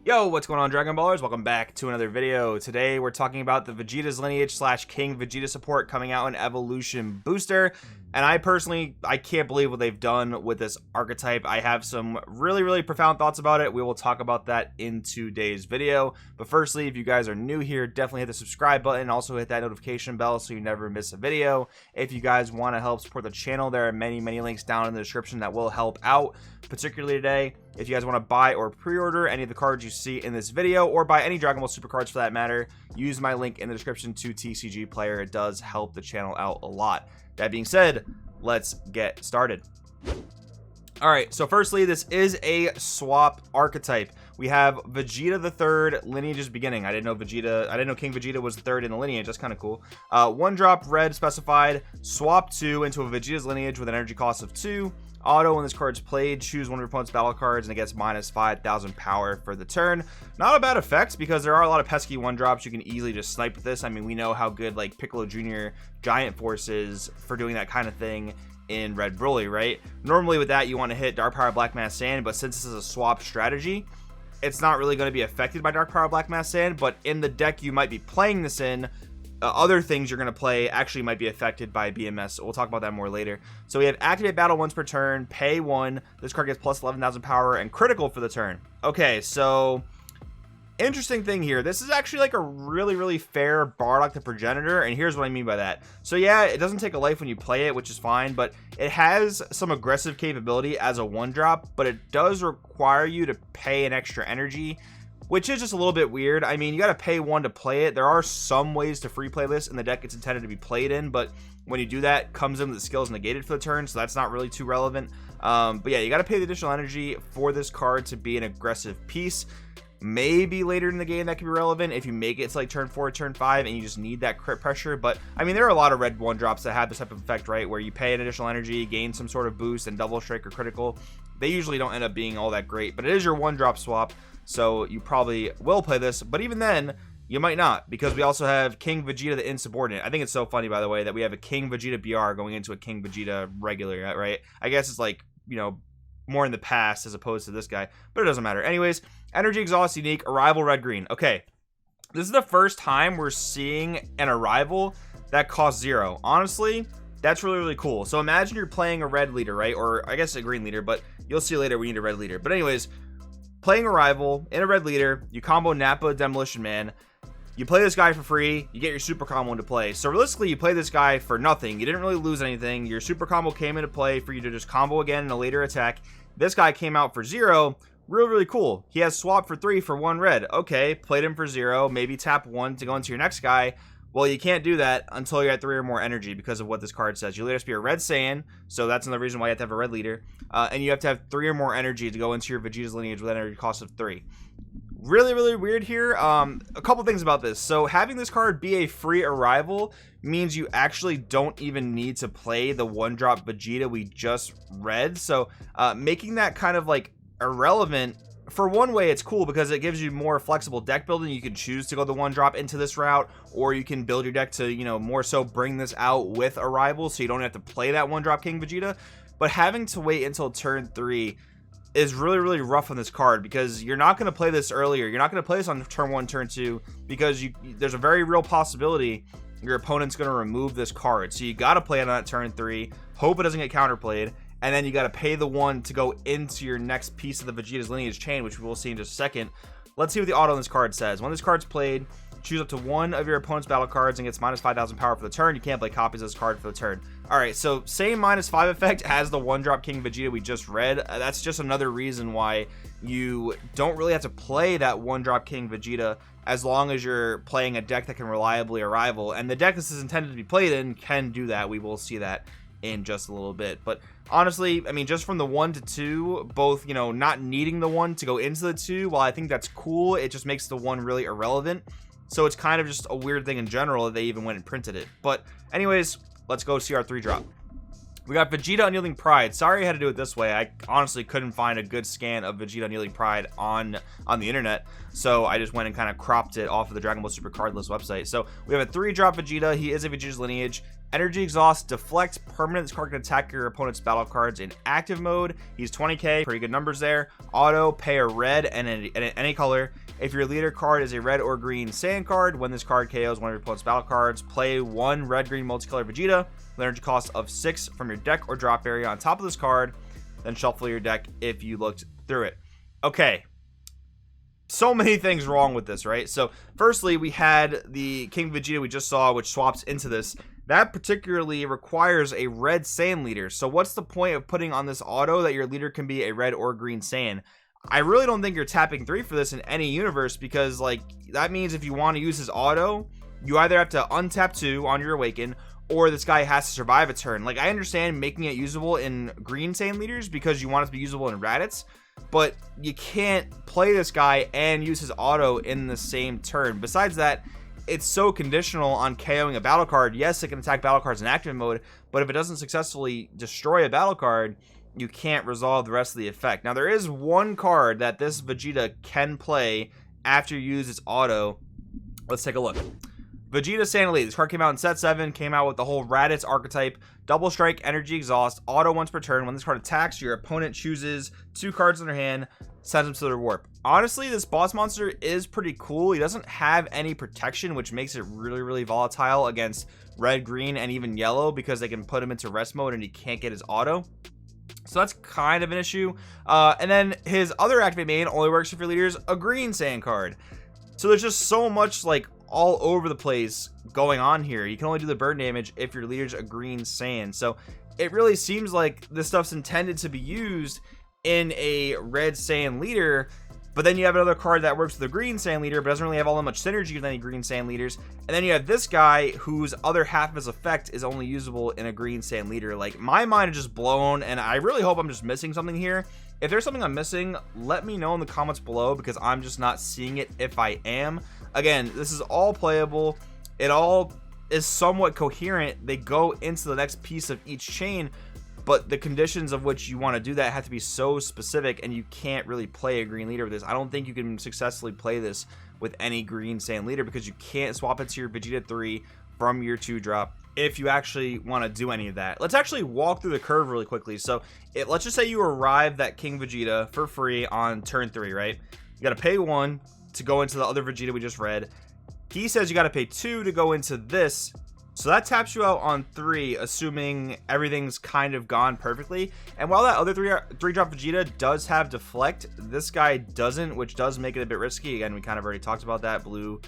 Yo, what's going on, Dragon Ballers? Welcome back to another video. Today we're talking about the Vegeta's Lineage / King Vegeta support coming out in Evolution Booster. And I can't believe what they've done with this archetype. I have some really profound thoughts about it. We will talk about that in today's video. But firstly, if you guys are new here, definitely hit the subscribe button. Also hit that notification bell so you never miss a video. If you guys want to help support the channel, there are many links down in the description that will help out, particularly today. If you guys want to buy or pre-order any of the cards you see in this video, or buy any Dragon Ball Super cards for that matter, use my link in the description to TCG Player. It does help the channel out a lot. That being said, let's get started. Alright, so firstly, this is a swap archetype. We have Vegeta the third, Lineage's beginning. I didn't know King Vegeta was the third in the Lineage. That's kind of cool. One drop red specified, swap 2 into a Vegeta's Lineage with an energy cost of 2. Auto, when this card's played, choose one of your opponent's battle cards and it gets minus 5,000 power for the turn. Not a bad effect because there are a lot of pesky one drops. You can easily just snipe with this. I mean, we know how good like Piccolo Jr. Giant Force is for doing that kind of thing in Red Broly, right? Normally with that you want to hit Dark Power Black Mass Sand, but since this is a swap strategy, it's not really going to be affected by Dark Power Black Mass Sand. But in the deck you might be playing this in, other things you're going to play actually might be affected by BMS. We'll talk about that more later. So we have activate battle once per turn, pay 1. This card gets plus 11,000 power and critical for the turn. Okay, so interesting thing here. This is actually like a really fair Bardock the Progenitor, and here's what I mean by that. So yeah, it doesn't take a life when you play it, which is fine, but it has some aggressive capability as a one drop, but it does require you to pay an extra energy, which is just a little bit weird. I mean, you got to pay 1 to play it. There are some ways to free play this in the deck it's intended to be played in, but when you do that, comes in with the skills negated for the turn, so that's not really too relevant. But yeah, you got to pay the additional energy for this card to be an aggressive piece. Maybe later in the game that could be relevant if you make it to like turn 4, turn 5, and you just need that crit pressure. But I mean, there are a lot of red one drops that have this type of effect, right? Where you pay an additional energy, gain some sort of boost, and double strike or critical. They usually don't end up being all that great, but it is your one drop swap, so you probably will play this. But even then, you might not, because we also have King Vegeta the Insubordinate. I think it's so funny, by the way, that we have a King Vegeta BR going into a King Vegeta regular, right? I guess it's like, you know, more in the past as opposed to this guy, but it doesn't matter. Anyways, energy exhaust unique, arrival red green. Okay, this is the first time we're seeing an arrival that costs 0. Honestly, that's really cool. So imagine you're playing a red leader, right? Or I guess a green leader, but you'll see later we need a red leader. But anyways, playing arrival in a red leader, you combo Nappa Demolition Man, you play this guy for free, you get your super combo into play. So realistically, you play this guy for nothing. You didn't really lose anything. Your super combo came into play for you to just combo again in a later attack. This guy came out for 0. Really cool. He has swap for 3 for 1 red. Okay, played him for 0. Maybe tap 1 to go into your next guy. Well, you can't do that until you're at 3 or more energy because of what this card says. You'll either be a red Saiyan, so that's another reason why you have to have a red leader. And you have to have 3 or more energy to go into your Vegeta's Lineage with an energy cost of 3. Really weird here. A couple things about this. So having this card be a free arrival means you actually don't even need to play the one drop Vegeta we just read. So making that kind of like irrelevant, for one way it's cool because it gives you more flexible deck building. You can choose to go the one drop into this route, or you can build your deck to, you know, more so bring this out with arrival so you don't have to play that one drop King Vegeta. But having to wait until turn 3 is really rough on this card, because you're not going to play this earlier. You're not going to play this on turn 1, turn 2, because there's a very real possibility your opponent's going to remove this card. So you got to play it on that turn 3, hope it doesn't get counterplayed, and then you got to pay the 1 to go into your next piece of the Vegeta's Lineage chain, which we will see in just a second. Let's see what the auto on this card says. When this card's played, choose up to 1 of your opponent's battle cards and gets minus 5,000 power for the turn. You can't play copies of this card for the turn. Alright, so same minus 5 effect as the one drop King Vegeta we just read. That's just another reason why you don't really have to play that one drop King Vegeta as long as you're playing a deck that can reliably arrival. And the deck this is intended to be played in can do that. We will see that in just a little bit. But honestly, I mean, just from the 1 to 2, both, you know, not needing the 1 to go into the 2, while I think that's cool, it just makes the 1 really irrelevant. So it's kind of just a weird thing in general that they even went and printed it. But anyways, let's go see our 3 drop. We got Vegeta Unyielding Pride. Sorry I had to do it this way. I honestly couldn't find a good scan of Vegeta Unyielding Pride on the internet, so I just went and kind of cropped it off of the Dragon Ball Super Card List website. So we have a 3 drop Vegeta. He is a Vegeta's Lineage. Energy Exhaust, Deflect, permanent. This card can attack your opponent's battle cards in active mode. He's 20k, pretty good numbers there. Auto, pay a red and any color. If your leader card is a red or green sand card, when this card KOs one of your opponent's battle cards, play one red-green multicolor Vegeta with energy cost of 6 from your deck or drop area on top of this card, then shuffle your deck if you looked through it. Okay. So many things wrong with this, right? So firstly, we had the King Vegeta we just saw, which swaps into this. That particularly requires a red sand leader. So what's the point of putting on this auto that your leader can be a red or green sand? I really don't think you're tapping 3 for this in any universe, because like that means if you want to use his auto, you either have to untap 2 on your awaken, or this guy has to survive a turn. Like, I understand making it usable in green sand leaders because you want it to be usable in Raditz, but you can't play this guy and use his auto in the same turn. Besides that, it's so conditional on KOing a battle card. Yes, it can attack battle cards in active mode, but if it doesn't successfully destroy a battle card, you can't resolve the rest of the effect. Now, there is one card that this Vegeta can play after you use its auto. Let's take a look. Vegeta Sand Elite. This card came out in set 7, came out with the whole Raditz archetype, double strike, energy exhaust, auto once per turn. When this card attacks, your opponent chooses 2 cards in their hand, sends them to their warp. Honestly, this boss monster is pretty cool. He doesn't have any protection, which makes it really volatile against red, green, and even yellow, because they can put him into rest mode and he can't get his auto. So that's kind of an issue. And then his other activate main only works if your leader's a green sand card. So there's just so much like all over the place going on here. You can only do the burn damage if your leader's a green sand. So it really seems like this stuff's intended to be used in a red sand leader, but then you have another card that works with a green sand leader but doesn't really have all that much synergy with any green sand leaders, and then you have this guy whose other half of his effect is only usable in a green sand leader. Like, my mind is just blown, and I really hope I'm just missing something here. If there's something I'm missing, let me know in the comments below, because I'm just not seeing it if I am. Again, this is all playable. It all is somewhat coherent. They go into the next piece of each chain, but the conditions of which you want to do that have to be so specific, and you can't really play a green leader with this. I don't think you can successfully play this with any green sand leader, because you can't swap it to your Vegeta 3 from your 2-drop if you actually want to do any of that. Let's actually walk through the curve really quickly. So let's just say you arrive at King Vegeta for free on turn 3, right? You got to pay 1 to go into the other Vegeta we just read. He says you got to pay 2 to go into this. So that taps you out on 3, assuming everything's kind of gone perfectly. And while that other 3-drop Vegeta does have Deflect, this guy doesn't, which does make it a bit risky. Again, we kind of already talked about that. Blue,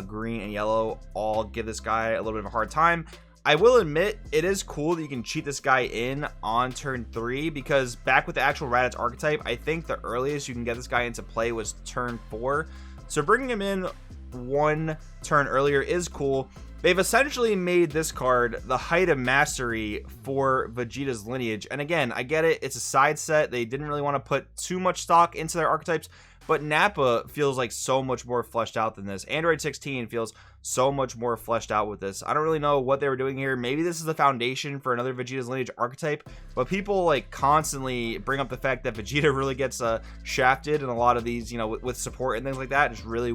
green, and yellow all give this guy a little bit of a hard time. I will admit, it is cool that you can cheat this guy in on turn 3, because back with the actual Raditz archetype, I think the earliest you can get this guy into play was turn 4. So bringing him in 1 turn earlier is cool. They've essentially made this card the height of mastery for Vegeta's Lineage. And again, I get it. It's a side set. They didn't really want to put too much stock into their archetypes. But Nappa feels like so much more fleshed out than this. Android 16 feels so much more fleshed out with this. I don't really know what they were doing here. Maybe this is the foundation for another Vegeta's Lineage archetype. But people like constantly bring up the fact that Vegeta really gets shafted in a lot of these, you know, with support and things like that. Just really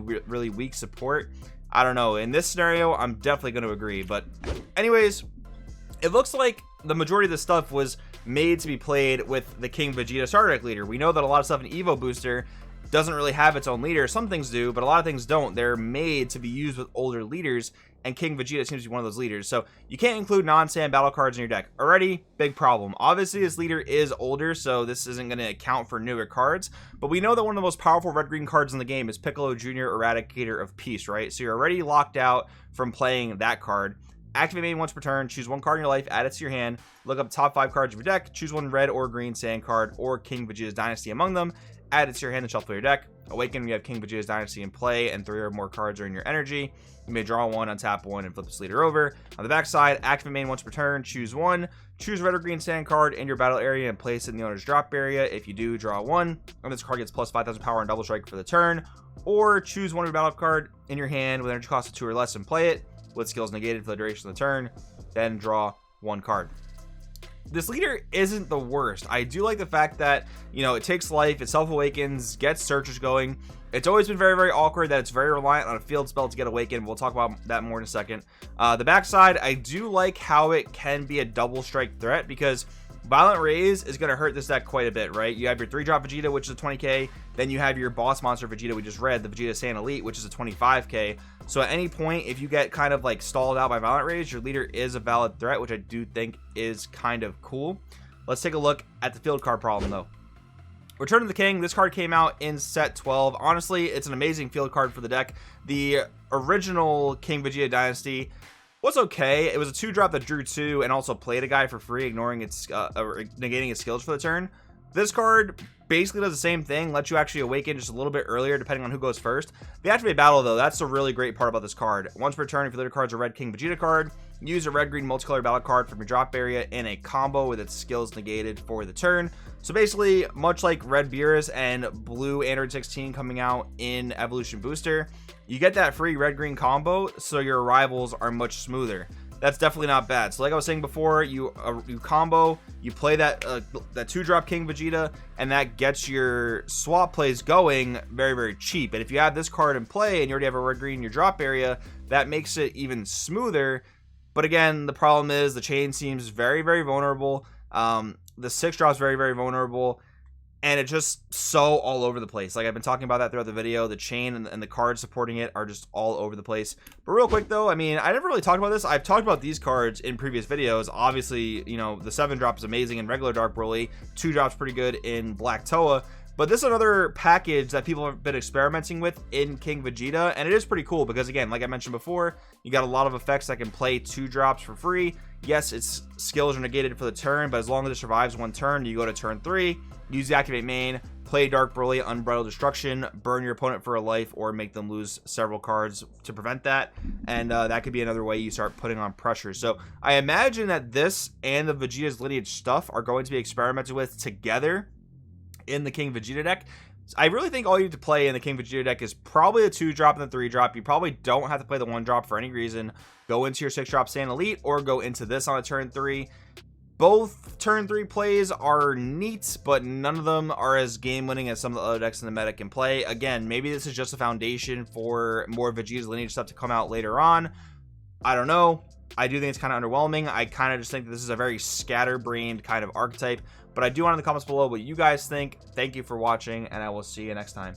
weak support. I don't know. In this scenario, I'm definitely going to agree. But anyways, it looks like the majority of this stuff was made to be played with the King Vegeta starter deck leader. We know that a lot of stuff in Evo Booster doesn't really have its own leader. Some things do, but a lot of things don't. They're made to be used with older leaders, and King Vegeta seems to be one of those leaders. So you can't include non-sand battle cards in your deck. Already, big problem. Obviously, this leader is older, so this isn't going to account for newer cards, but we know that one of the most powerful red-green cards in the game is Piccolo Jr. Eradicator of Peace, right? So you're already locked out from playing that card. Activate main once per turn, choose 1 card in your life, add it to your hand, look up the top 5 cards of your deck, choose 1 red or green sand card or King Vegeta's Dynasty among them, add it to your hand and shuffle your deck. Awaken, you have King Vegeta's Dynasty in play and 3 or more cards are in your energy. You may draw 1, untap 1, and flip this leader over. On the back side, activate main once per turn, choose 1, choose red or green sand card in your battle area and place it in the owner's drop area. If you do, draw 1, and this card gets plus 5,000 power and double strike for the turn. Or choose 1 of your battle card in your hand with energy cost of 2 or less and play it with skills negated for the duration of the turn. Then draw 1 card. this leader isn't the worst. I do like the fact that, you know, it takes life, it self-awakens, gets searches going. It's always been very, very awkward that it's very reliant on a field spell to get awakened. We'll talk about that more in a second. The backside, I do like how it can be a double strike threat, because Violent Raise is going to hurt this deck quite a bit, right? You have your 3-drop Vegeta, which is a 20k. Then you have your boss monster Vegeta we just read, the Vegeta Saiyan Elite, which is a 25k. So at any point, if you get kind of like stalled out by Violent Raise, your leader is a valid threat, which I do think is kind of cool. Let's take a look at the field card problem, though. Return of the King. This card came out in set 12. Honestly, it's an amazing field card for the deck. The original King Vegeta Dynasty was okay. It was a 2-drop that drew 2 and also played a guy for free, ignoring its negating its skills for the turn. This card basically does the same thing, lets you actually awaken just a little bit earlier depending on who goes first. The Activate Battle, though, that's a really great part about this card. Once per turn, if your leader card's a red King Vegeta card, use a red-green multicolor battle card from your drop area in a combo with its skills negated for the turn. So basically, much like Red Beerus and Blue Android 16 coming out in Evolution Booster, you get that free red-green combo, so your arrivals are much smoother. That's definitely not bad. So like I was saying before, you combo, you play that 2-drop King Vegeta, and that gets your swap plays going very, very cheap. And if you have this card in play and you already have a red-green in your drop area, that makes it even smoother. But again, the problem is the chain seems very, very vulnerable. The 6-drop is very, very vulnerable, and it's just so all over the place. Like I've been talking about that throughout the video. The chain and the cards supporting it are just all over the place. But real quick though, I mean, I never really talked about this. I've talked about these cards in previous videos. Obviously, you know, the 7-drop is amazing in regular Dark Broly. 2-drop's pretty good in Black Toa. But this is another package that people have been experimenting with in King Vegeta, and it is pretty cool because, again, like I mentioned before, you got a lot of effects that can play 2-drops for free. Yes, its skills are negated for the turn, but as long as it survives one turn, you go to turn 3, use the Activate main, play Dark Broly, Unbridled Destruction, burn your opponent for a life, or make them lose several cards to prevent that, and that could be another way you start putting on pressure. So I imagine that this and the Vegeta's Lineage stuff are going to be experimented with together in the King Vegeta deck. I really think all you have to play in the King Vegeta deck is probably a 2-drop and the 3-drop. You probably don't have to play the 1-drop for any reason. Go into your 6-drop Saiyan Elite or go into this on a turn 3. Both turn 3 plays are neat, but none of them are as game winning as some of the other decks in the meta can play. Again, maybe this is just a foundation for more Vegeta's Lineage stuff to come out later on. I don't know. I do think it's kind of underwhelming. I kind of just think that this is a very scatterbrained kind of archetype. But I do want in the comments below what you guys think. Thank you for watching, and I will see you next time.